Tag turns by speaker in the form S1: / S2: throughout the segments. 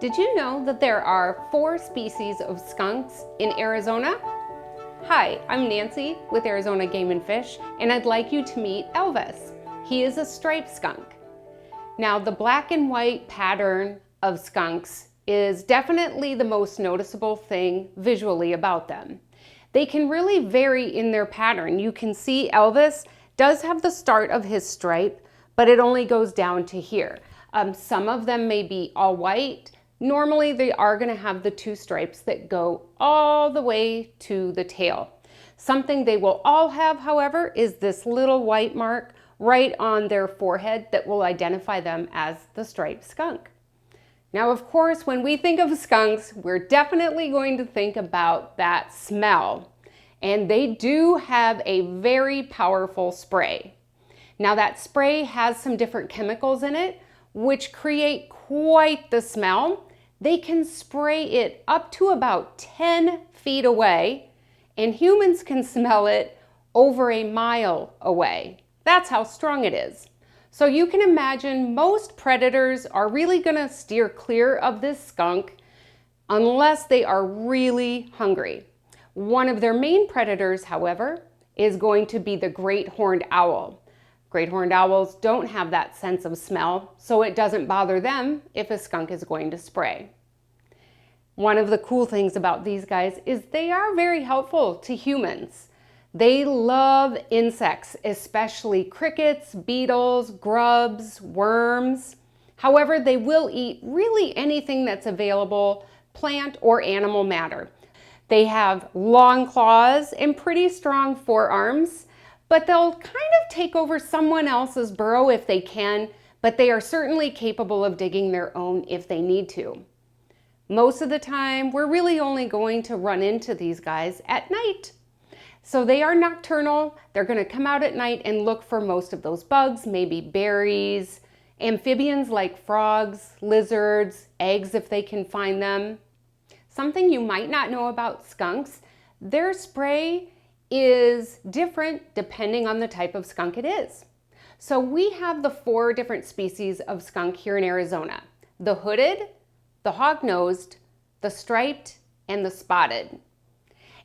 S1: Did you know that there are 4 species of skunks in Arizona? Hi, I'm Nancy with Arizona Game & Fish, and I'd like you to meet Elvis. He is a striped skunk. Now, the black and white pattern of skunks is definitely the most noticeable thing visually about them. They can really vary in their pattern. You can see Elvis does have the start of his stripe, but it only goes down to here. Some of them may be all white. Normally they are going to have the 2 stripes that go all the way to the tail. Something they will all have, however, is this little white mark right on their forehead that will identify them as the striped skunk. Now, of course, when we think of skunks, we're definitely going to think about that smell. And they do have a very powerful spray. Now, that spray has some different chemicals in it, which create quite the smell. They can spray it up to about 10 feet away, and humans can smell it over a mile away. That's how strong it is. So you can imagine most predators are really going to steer clear of this skunk unless they are really hungry. One of their main predators, however, is going to be the great horned owl. Great horned owls don't have that sense of smell, so it doesn't bother them if a skunk is going to spray. One of the cool things about these guys is they are very helpful to humans. They love insects, especially crickets, beetles, grubs, worms. However, they will eat really anything that's available, plant or animal matter. They have long claws and pretty strong forearms, but they'll kind of take over someone else's burrow if they can, but they are certainly capable of digging their own if they need to. Most of the time, we're really only going to run into these guys at night. So they are nocturnal. They're going to come out at night and look for most of those bugs, maybe berries, amphibians like frogs, lizards, eggs if they can find them. Something you might not know about skunks, their spray is different depending on the type of skunk it is. So we have the 4 different species of skunk here in Arizona: the hooded, the hog-nosed, the striped, and the spotted.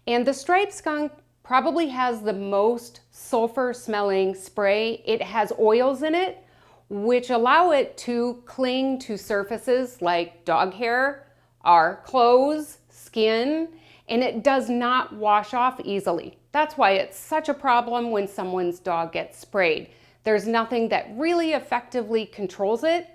S1: And the striped skunk probably has the most sulfur-smelling spray. It has oils in it, which allow it to cling to surfaces like dog hair, our clothes, skin, and it does not wash off easily. That's why it's such a problem when someone's dog gets sprayed. There's nothing that really effectively controls it.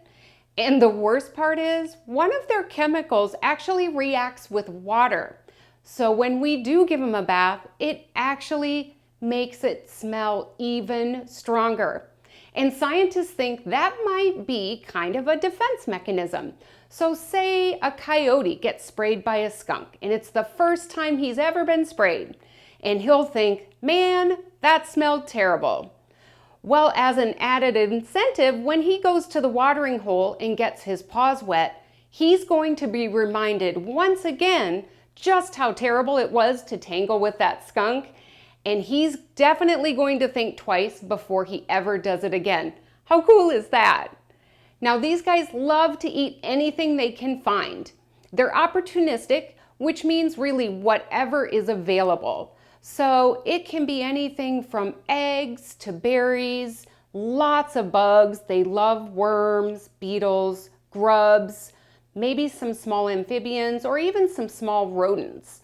S1: And the worst part is, one of their chemicals actually reacts with water. So when we do give them a bath, it actually makes it smell even stronger. And scientists think that might be kind of a defense mechanism. So say a coyote gets sprayed by a skunk, and it's the first time he's ever been sprayed. And he'll think, man, that smelled terrible. Well, as an added incentive, when he goes to the watering hole and gets his paws wet, he's going to be reminded once again just how terrible it was to tangle with that skunk. And he's definitely going to think twice before he ever does it again. How cool is that? Now, these guys love to eat anything they can find. They're opportunistic, which means really whatever is available. So it can be anything from eggs to berries, lots of bugs. They love worms, beetles, grubs, maybe some small amphibians, or even some small rodents.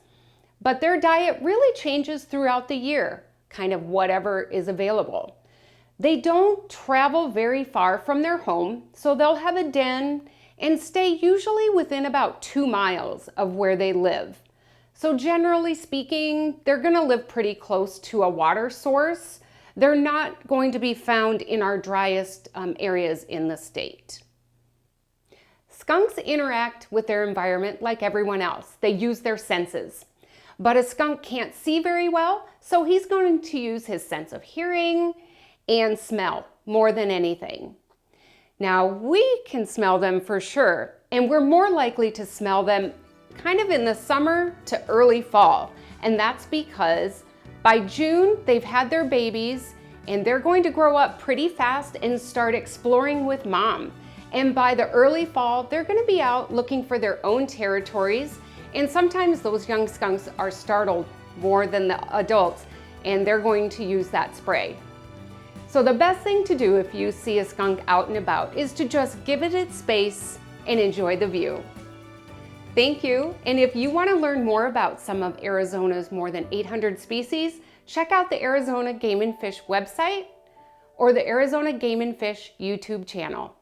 S1: But their diet really changes throughout the year, kind of whatever is available. They don't travel very far from their home, so they'll have a den and stay usually within about 2 miles of where they live. So generally speaking, they're going to live pretty close to a water source. They're not going to be found in our driest areas in the state. Skunks interact with their environment like everyone else. They use their senses. But a skunk can't see very well, so he's going to use his sense of hearing and smell more than anything. Now, we can smell them for sure, and we're more likely to smell them kind of in the summer to early fall. And that's because by June, they've had their babies and they're going to grow up pretty fast and start exploring with mom. And by the early fall, they're going to be out looking for their own territories. And sometimes those young skunks are startled more than the adults, and they're going to use that spray. So the best thing to do if you see a skunk out and about is to just give it its space and enjoy the view. Thank you, and if you want to learn more about some of Arizona's more than 800 species, check out the Arizona Game and Fish website or the Arizona Game and Fish YouTube channel.